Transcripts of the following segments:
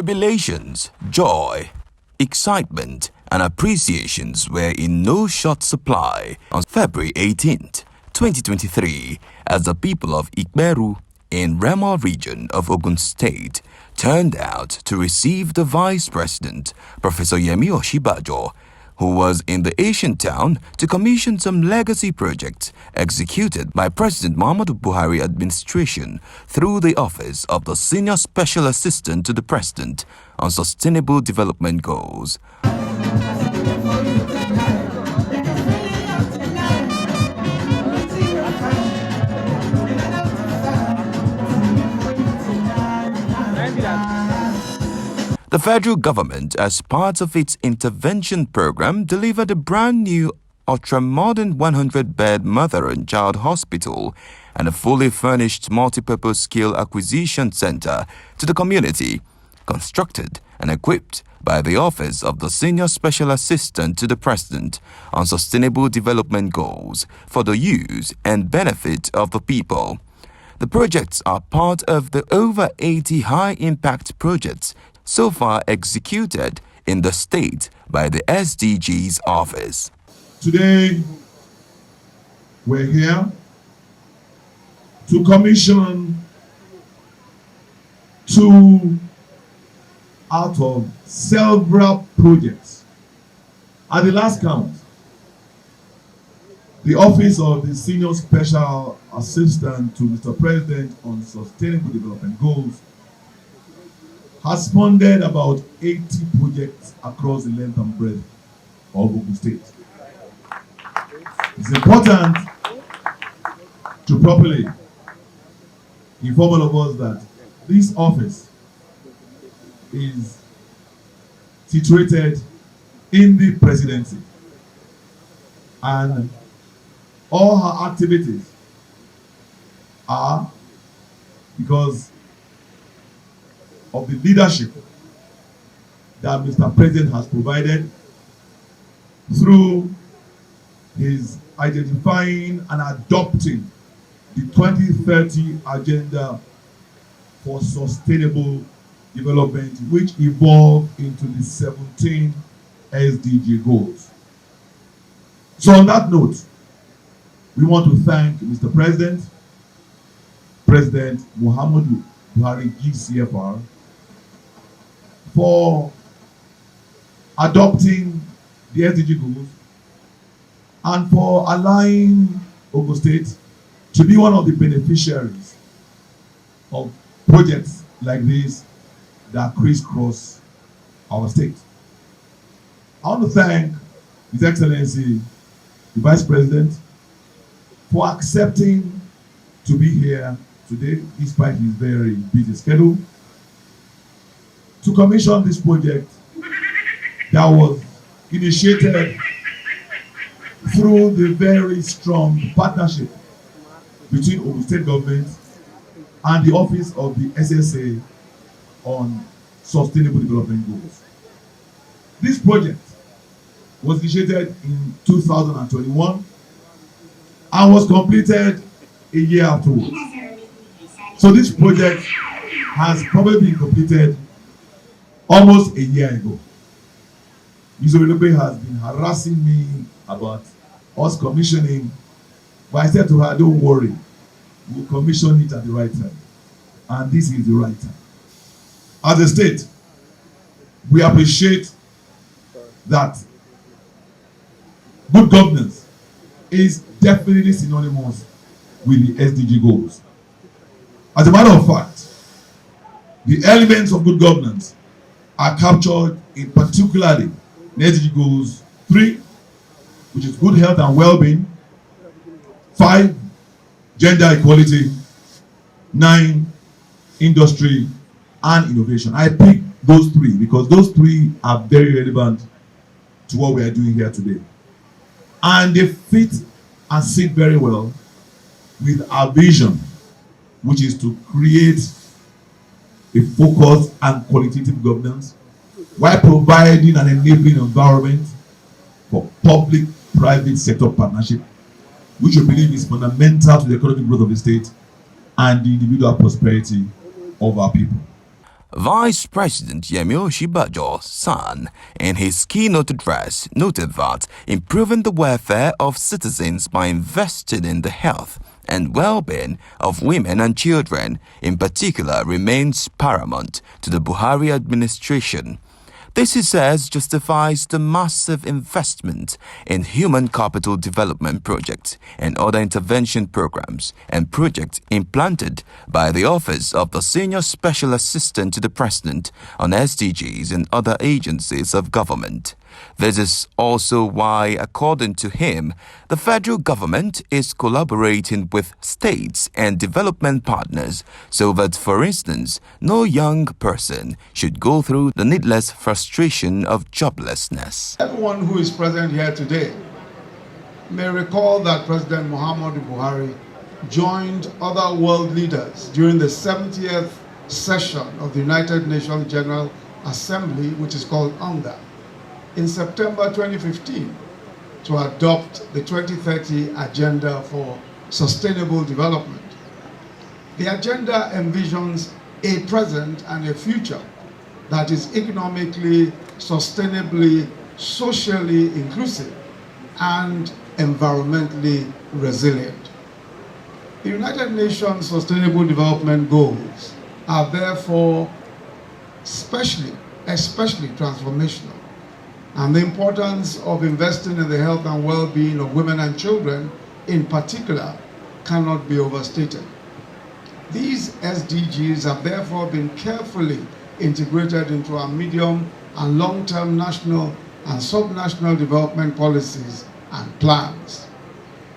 Jubilations, joy, excitement, and appreciations were in no short supply on February 18th, 2023, as the people of Ikberu in Rema region of Ogun State turned out to receive the Vice President, Prof Yemi Osinbajo, who was in the ancient town to commission some legacy projects executed by President Muhammadu Buhari administration through the office of the Senior Special Assistant to the President on Sustainable Development Goals. The federal government, as part of its intervention program, delivered a brand new ultra-modern 100-bed mother and child hospital and a fully furnished multi-purpose skill acquisition center to the community, constructed and equipped by the Office of the Senior Special Assistant to the President on Sustainable Development Goals for the use and benefit of the people. The projects are part of the over 80 high-impact projects so far executed in the state by the SDGs office. Today, we're here to commission 2 out of several projects. At the last count, the Office of the Senior Special Assistant to Mr. President on Sustainable Development Goals has funded about 80 projects across the length and breadth of Ogun State. It's important to properly inform all of us that this office is situated in the presidency, and all her activities are because of the leadership that Mr. President has provided through his identifying and adopting the 2030 Agenda for Sustainable Development, which evolved into the 17 SDG goals. So on that note, we want to thank Mr. President, President Muhammadu Buhari GCFR, for adopting the SDG goals and for allowing Ogun State to be one of the beneficiaries of projects like this that crisscross our state. I want to thank His Excellency, the Vice President, for accepting to be here today, despite his very busy schedule, to commission this project that was initiated through the very strong partnership between Ogun State government and the Office of the SSA on Sustainable Development Goals. This project was initiated in 2021 and was completed a year afterwards. So this project has probably been completed almost a year ago. Mr. Osinbajo has been harassing me about us commissioning, but I said to her, don't worry, we'll commission it at the right time. And this is the right time. As a state, we appreciate that good governance is definitely synonymous with the SDG goals. As a matter of fact, the elements of good governance are captured in particularly in SDG goals 3, which is good health and well-being, 5, gender equality, 9, industry and innovation. I picked those 3 because those 3 are very relevant to what we are doing here today. And they fit and sit very well with our vision, which is to create a focused and qualitative governance while providing an enabling environment for public-private sector partnership, which we believe is fundamental to the economic growth of the state and the individual prosperity of our people. Vice President Yemi Osinbajo, son, in his keynote address, noted that improving the welfare of citizens by investing in the health and well-being of women and children, in particular, remains paramount to the Buhari administration. This, he says, justifies the massive investment in human capital development projects and other intervention programs and projects implanted by the Office of the Senior Special Assistant to the President on SDGs and other agencies of government. This is also why, according to him, the federal government is collaborating with states and development partners so that, for instance, no young person should go through the needless frustration of joblessness. Everyone who is present here today may recall that President Muhammadu Buhari joined other world leaders during the 70th session of the United Nations General Assembly, which is called UNGA, in September 2015 to adopt the 2030 Agenda for Sustainable Development. The agenda envisions a present and a future that is economically, sustainably, socially inclusive, and environmentally resilient. The United Nations Sustainable Development Goals are therefore especially transformational, and the importance of investing in the health and well-being of women and children in particular cannot be overstated. These SDGs have therefore been carefully integrated into our medium and long-term national and subnational development policies and plans.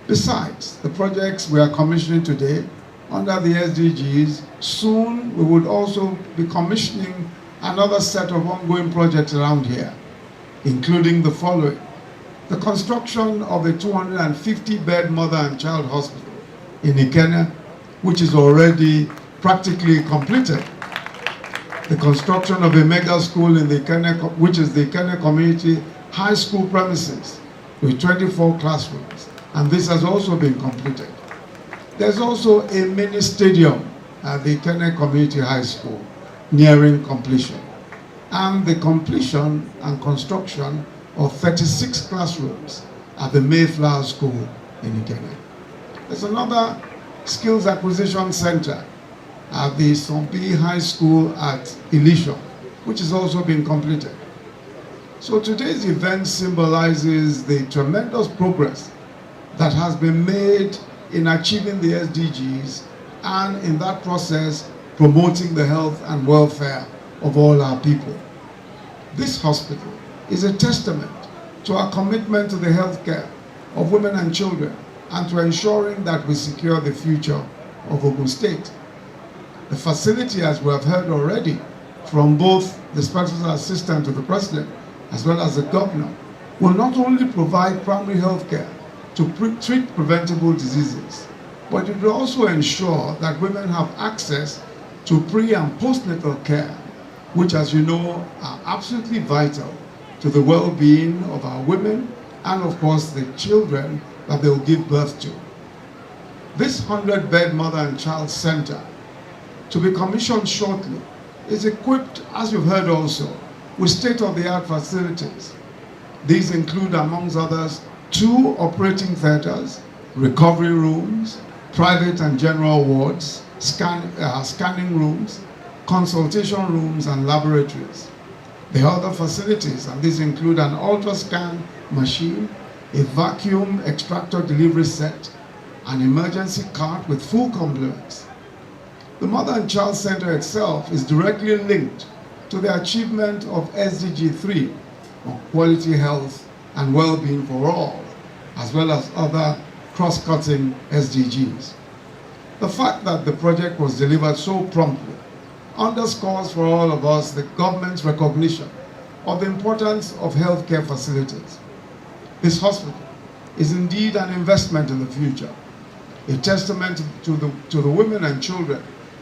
Besides the projects we are commissioning today under the SDGs, soon we would also be commissioning another set of ongoing projects around here, including the following: the construction of a 250-bed mother and child hospital in Ikenne, which is already practically completed; the construction of a mega school in the Ikenne, which is the Ikenne Community High School premises with 24 classrooms, and this has also been completed. There's also a mini stadium at the Ikenne Community High School nearing completion, and the completion and construction of 36 classrooms at the Mayflower School in Ikenne. There's another skills acquisition center at the Sompi High School at Ilesha, which has also been completed. So today's event symbolizes the tremendous progress that has been made in achieving the SDGs, and in that process promoting the health and welfare of all our people. This hospital is a testament to our commitment to the health care of women and children and to ensuring that we secure the future of Ogun State. The facility, as we have heard already from both the Special Assistant to the President as well as the Governor, will not only provide primary health care to treat preventable diseases, but it will also ensure that women have access to pre- and postnatal care, which, as you know, are absolutely vital to the well-being of our women and, of course, the children that they will give birth to. This 100-bed mother and child center, to be commissioned shortly, is equipped, as you've heard also, with state-of-the-art facilities. These include, amongst others, 2 operating theaters, recovery rooms, private and general wards, scanning rooms, consultation rooms, and laboratories. The other facilities, and these include an ultrascan machine, a vacuum extractor delivery set, an emergency cart with full complements. The Mother and Child Center itself is directly linked to the achievement of SDG 3 on quality health and well-being for all, as well as other cross-cutting SDGs. The fact that the project was delivered so promptly underscores for all of us the government's recognition of the importance of healthcare facilities. This hospital is indeed an investment in the future, a testament to the women and children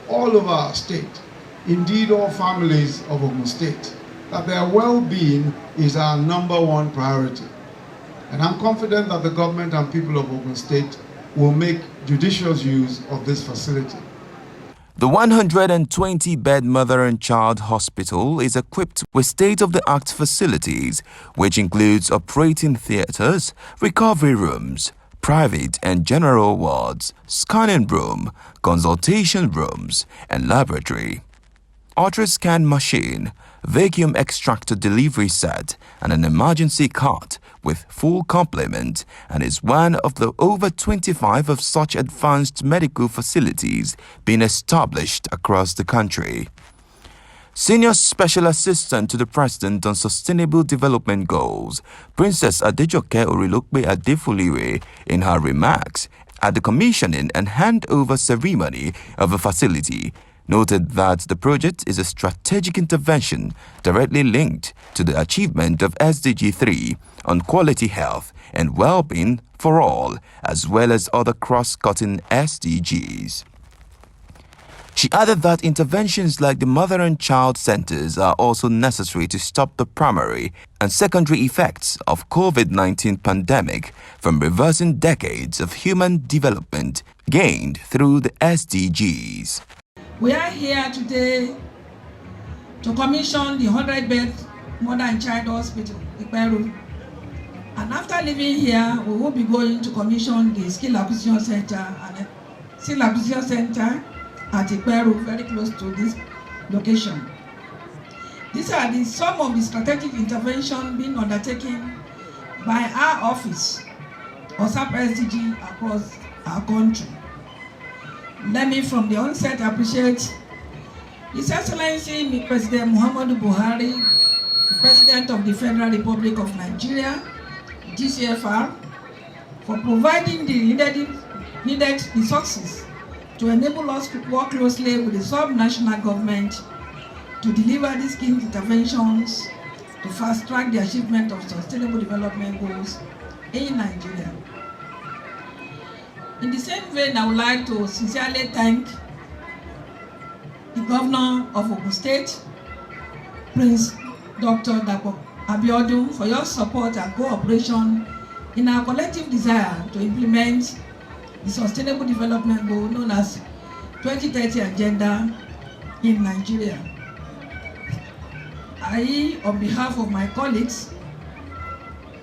all over our state, indeed all families of Ogun State, that their well-being is our #1 priority. And I'm confident that the government and people of Ogun State will make judicious use of this facility. The 120-bed mother and child hospital is equipped with state-of-the-art facilities, which includes operating theaters, recovery rooms, private and general wards, scanning room, consultation rooms, and laboratory. Ultrascan machine, vacuum extractor delivery set, and an emergency cart with full complement, and is one of the over 25 of such advanced medical facilities being established across the country. Senior Special Assistant to the President on Sustainable Development Goals, Princess Adejoke Orilokpe Adefolire, in her remarks at the commissioning and handover ceremony of the facility, noted that the project is a strategic intervention directly linked to the achievement of SDG 3 on quality health and well-being for all, as well as other cross-cutting SDGs. She added that interventions like the mother and child centers are also necessary to stop the primary and secondary effects of COVID-19 pandemic from reversing decades of human development gained through the SDGs. We are here today to commission the 100-bed Mother and Child Hospital, Iperu. And after leaving here, we will be going to commission the Skill Acquisition Center at Iperu, very close to this location. These are some of the strategic interventions being undertaken by our office, OSAP SDG, across our country. Let me from the onset appreciate His Excellency President Muhammadu Buhari, the President of the Federal Republic of Nigeria, GCFR, for providing the needed resources to enable us to work closely with the sub-national government to deliver these key interventions to fast-track the achievement of sustainable development goals in Nigeria. In the same vein, I would like to sincerely thank the Governor of Ogun State, Prince Dr. Dapo Abiodun, for your support and cooperation in our collective desire to implement the Sustainable Development Goal known as 2030 Agenda in Nigeria. I, on behalf of my colleagues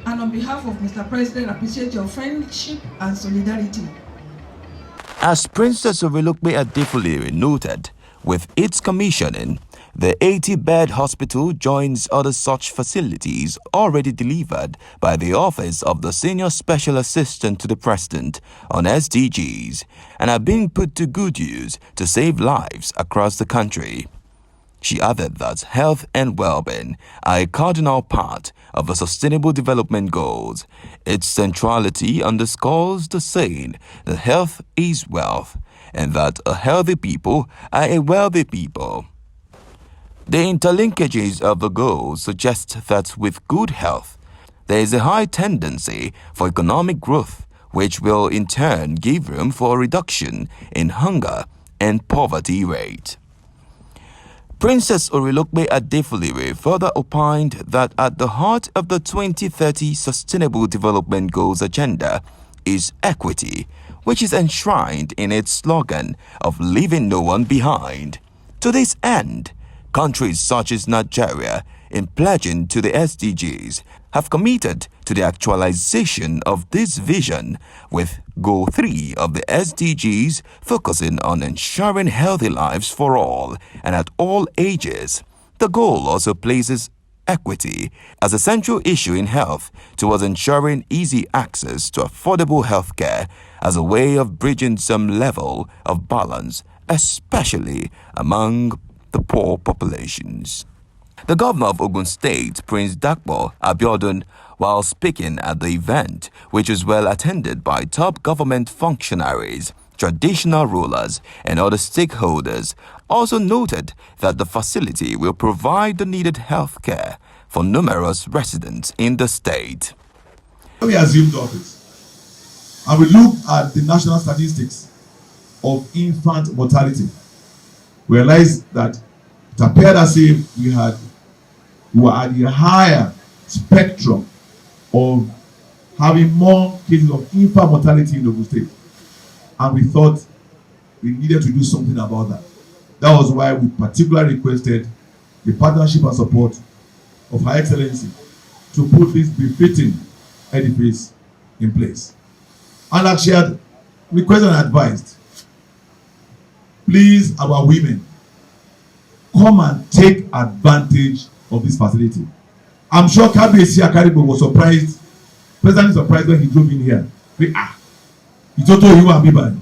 and on behalf of Mr. President, appreciate your friendship and solidarity. As Princess Orilokpe Adefolire noted, with its commissioning, the 80-bed hospital joins other such facilities already delivered by the Office of the Senior Special Assistant to the President on SDGs and are being put to good use to save lives across the country. She added that health and well-being are a cardinal part of the Sustainable Development Goals. Its centrality underscores the saying that health is wealth and that a healthy people are a wealthy people. The interlinkages of the goals suggest that with good health, there is a high tendency for economic growth, which will in turn give room for a reduction in hunger and poverty rate. Princess Orilokpe Adefolire further opined that at the heart of the 2030 Sustainable Development Goals agenda is equity, which is enshrined in its slogan of leaving no one behind. To this end, countries such as Nigeria, in pledging to the SDGs, have committed to the actualization of this vision, with Goal 3 of the SDGs focusing on ensuring healthy lives for all and at all ages. The goal also places equity as a central issue in health towards ensuring easy access to affordable health care as a way of bridging some level of balance, especially among the poor populations. The governor of Ogun State, Prince Dapo Abiodun, while speaking at the event, which was well attended by top government functionaries, traditional rulers, and other stakeholders, also noted that the facility will provide the needed health care for numerous residents in the state. We assumed office and we looked at the national statistics of infant mortality. We realized that it appeared as if we were at the higher spectrum of having more cases of infant mortality in Ogun State. And we thought we needed to do something about that. That was why we particularly requested the partnership and support of Her Excellency to put this befitting edifice in place. And like she had requested and advised, please, our women, come and take advantage of this facility. I'm sure Kabiyesi Akaribo was surprised, pleasantly surprised when he drove in here. It's also you and me, man.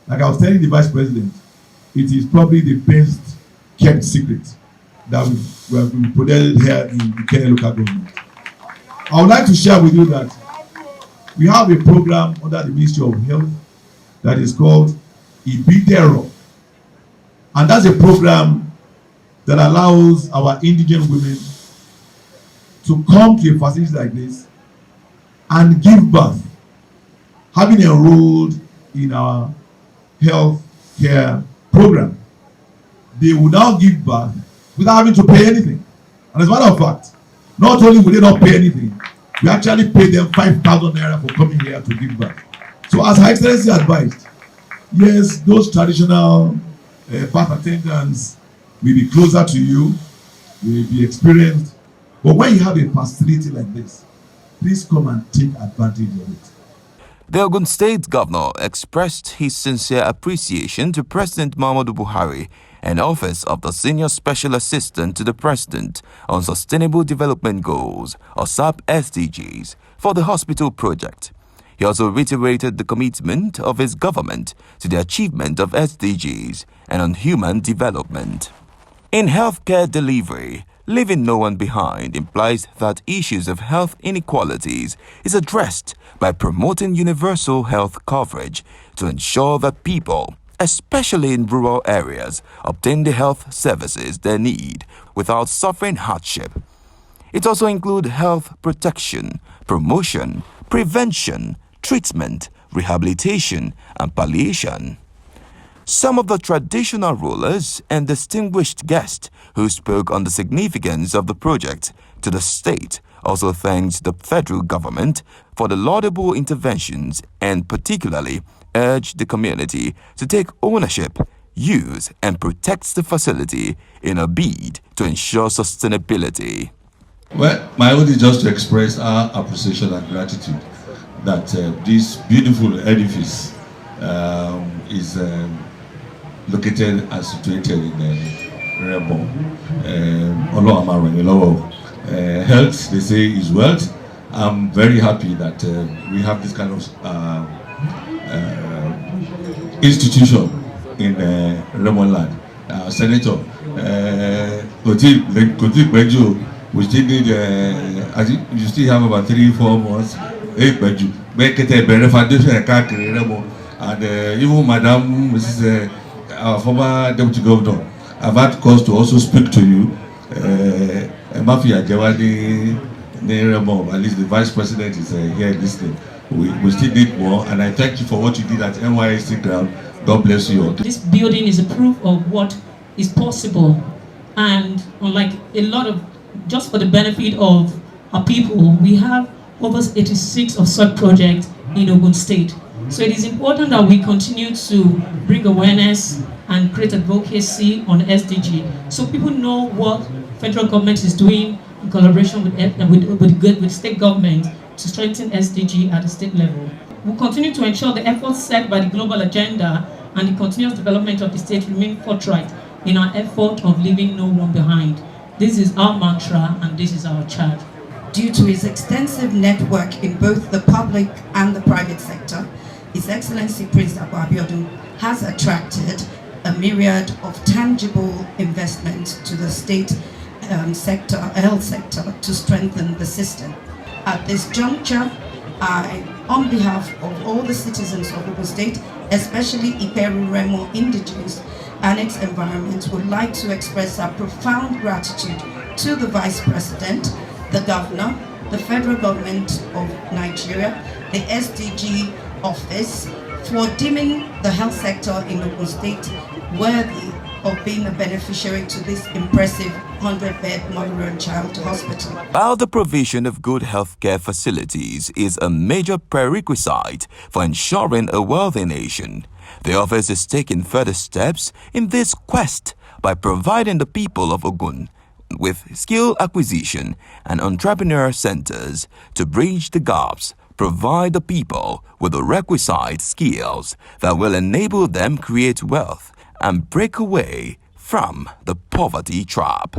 Like I was telling the Vice President, it is probably the best kept secret that we have been protected here in the Kenya local government. I would like to share with you that we have a program under the Ministry of Health that is called Ibidero. And that's a program that allows our indigenous women to come to a facility like this and give birth, having enrolled in our health care program. They will now give birth without having to pay anything. And as a matter of fact, not only will they not pay anything, we actually pay them 5,000 naira for coming here to give birth. So as Her Excellency advised, yes, those traditional birth attendants may be closer to you, may be experienced, but when you have a facility like this, please come and take advantage of it. The Ogun State Governor expressed his sincere appreciation to President Muhammadu Buhari and Office of the Senior Special Assistant to the President on Sustainable Development Goals, or SDGs, for the hospital project. He also reiterated the commitment of his government to the achievement of SDGs and on human development. In healthcare delivery, leaving no one behind implies that issues of health inequalities is addressed by promoting universal health coverage to ensure that people, especially in rural areas, obtain the health services they need without suffering hardship. It also includes health protection, promotion, prevention, treatment, rehabilitation, and palliation. Some of the traditional rulers and distinguished guests who spoke on the significance of the project to the state also thanked the federal government for the laudable interventions and particularly urged the community to take ownership, use, and protect the facility in a bid to ensure sustainability. Well, my own is just to express our appreciation and gratitude that this beautiful edifice is located and situated in Rebo. Health, they say, is wealth. I'm very happy that we have this kind of institution in Remo land. Senator, we still need, I think you still have about 3-4 months. And even Madam Mrs. Our former Deputy Governor, I've had cause to also speak to you. Mafia Jawadi Neremo, at least the Vice President is here listening. We still need more, and I thank you for what you did at NYSC ground. God bless you all. This building is a proof of what is possible, and unlike a lot of, just for the benefit of our people, we have over 86 of such projects in Ogun State. So it is important that we continue to bring awareness and create advocacy on SDG, so people know what federal government is doing in collaboration with state government to strengthen SDG at the state level. We'll continue to ensure the efforts set by the global agenda and the continuous development of the state remain forthright in our effort of leaving no one behind. This is our mantra and this is our charge. Due to his extensive network in both the public and the private sector, His Excellency Prince Dapò Abiodun has attracted a myriad of tangible investments to the state health sector to strengthen the system. At this juncture, I, on behalf of all the citizens of Ogun State, especially Iperu Remo indigenous and its environment, would like to express our profound gratitude to the Vice President, the Governor, the Federal Government of Nigeria, the SDG Office, for deeming the health sector in Ogun State worthy of being a beneficiary to this impressive 100-bed mother and child hospital. While the provision of good healthcare facilities is a major prerequisite for ensuring a wealthy nation, The office is taking further steps in this quest by providing the people of Ogun with skill acquisition and entrepreneur centers to bridge the gaps, provide the people with the requisite skills that will enable them create wealth and break away from the poverty trap.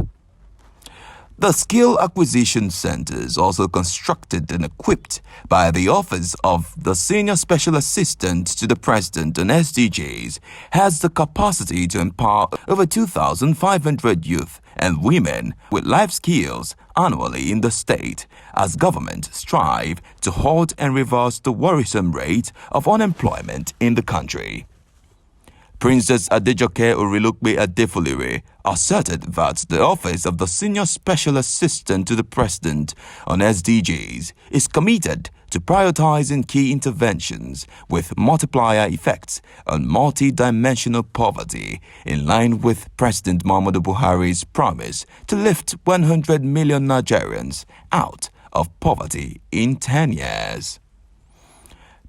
The skill acquisition centers, also constructed and equipped by the Office of the Senior Special Assistant to the President on SDGs, has the capacity to empower over 2,500 youth and women with life skills annually in the state, as government strive to halt and reverse the worrisome rate of unemployment in the country. Princess Adejoke Orilokpe Adefolire asserted that the Office of the Senior Special Assistant to the President on SDGs is committed to prioritizing key interventions with multiplier effects on multi-dimensional poverty, in line with President Muhammadu Buhari's promise to lift 100 million Nigerians out of poverty in 10 years.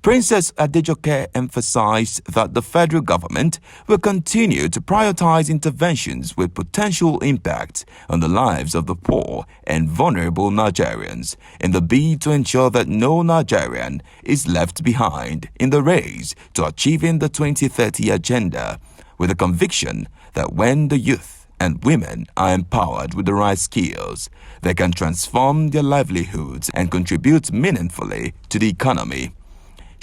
Princess Adejoke emphasized that the federal government will continue to prioritize interventions with potential impact on the lives of the poor and vulnerable Nigerians in the bid to ensure that no Nigerian is left behind in the race to achieving the 2030 agenda, with a conviction that when the youth and women are empowered with the right skills, they can transform their livelihoods and contribute meaningfully to the economy.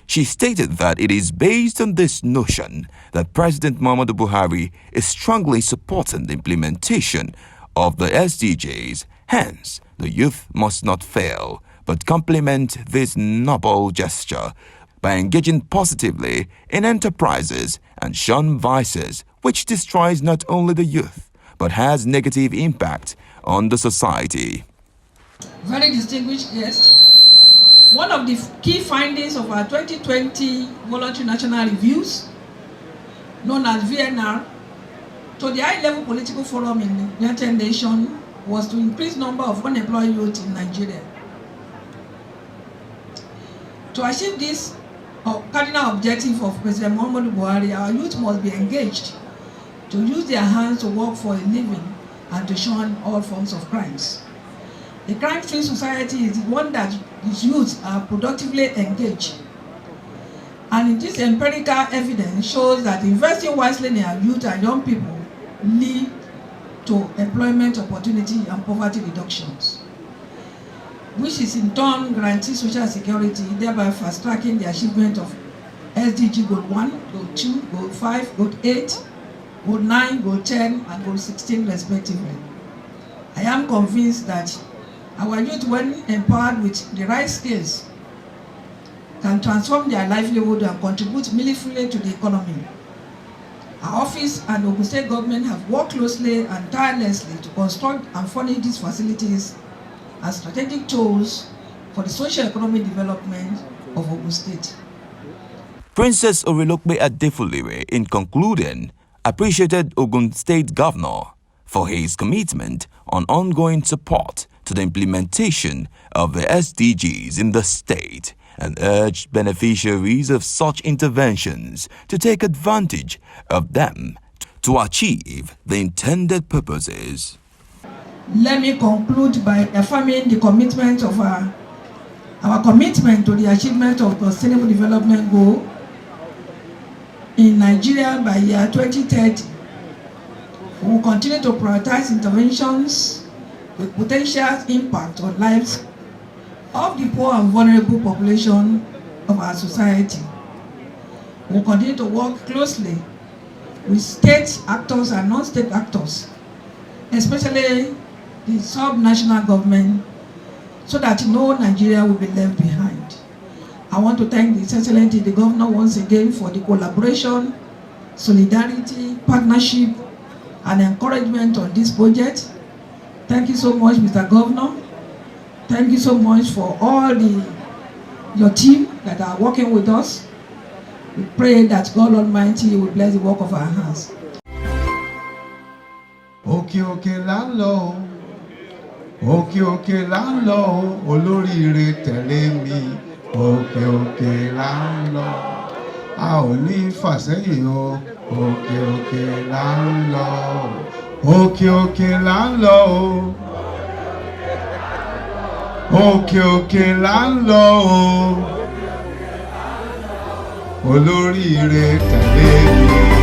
She stated that it is based on this notion that President Muhammadu Buhari is strongly supporting the implementation of the SDGs. Hence, the youth must not fail, but complement this noble gesture by engaging positively in enterprises and shun vices which destroys not only the youth, but has negative impact on the society. Very distinguished guest. One of the key findings of our 2020 Voluntary National Reviews, known as VNR, to the high-level political forum in the United Nations was to increase number of unemployed youth in Nigeria. To achieve this cardinal objective of President Muhammadu Buhari, our youth must be engaged to use their hands to work for a living and to shun all forms of crimes. A crime-free society is one that its youth are productively engaged. And this empirical evidence shows that investing wisely in our youth and young people lead to employment opportunity and poverty reductions, which is in turn guarantees social security, thereby fast-tracking the achievement of SDG Goal 1, Goal 2, Goal 5, Goal 8, Goal 9, Goal 10, and Goal 16 respectively. I am convinced that our youth, when empowered with the right skills, can transform their livelihood and contribute meaningfully to the economy. Our office and Ogun State government have worked closely and tirelessly to construct and furnish these facilities as strategic tools for the socio-economic development of Ogun State. Princess Orilokpe Adefolire, in concluding, appreciated Ogun State Governor for his commitment on ongoing support to the implementation of the SDGs in the state, and urged beneficiaries of such interventions to take advantage of them to achieve the intended purposes. Let me conclude by affirming the commitment of our commitment to the achievement of the Sustainable Development Goal in Nigeria by year 2030. We will continue to prioritize interventions with potential impact on lives of the poor and vulnerable population of our society. We will continue to work closely with state actors and non-state actors, especially the sub-national government, so that no Nigeria will be left behind. I want to thank His Excellency the Governor once again for the collaboration, solidarity, partnership, and encouragement on this project. Thank you so much, Mr. Governor. Thank you so much for all your team that are working with us. We pray that God Almighty will bless the work of our hands. Òkè òkè là ń lọ, òkè òkè là ń lọ, olóríire tẹ̀lé mi. Òkè òkè là ń lọ, a ò ní fàsẹ́yìn o. Òkè òkè là ń lọ, òkè òkè là ń lọ o. Òkè òkè là ń lọ o. Olóríire tẹ̀lé mi.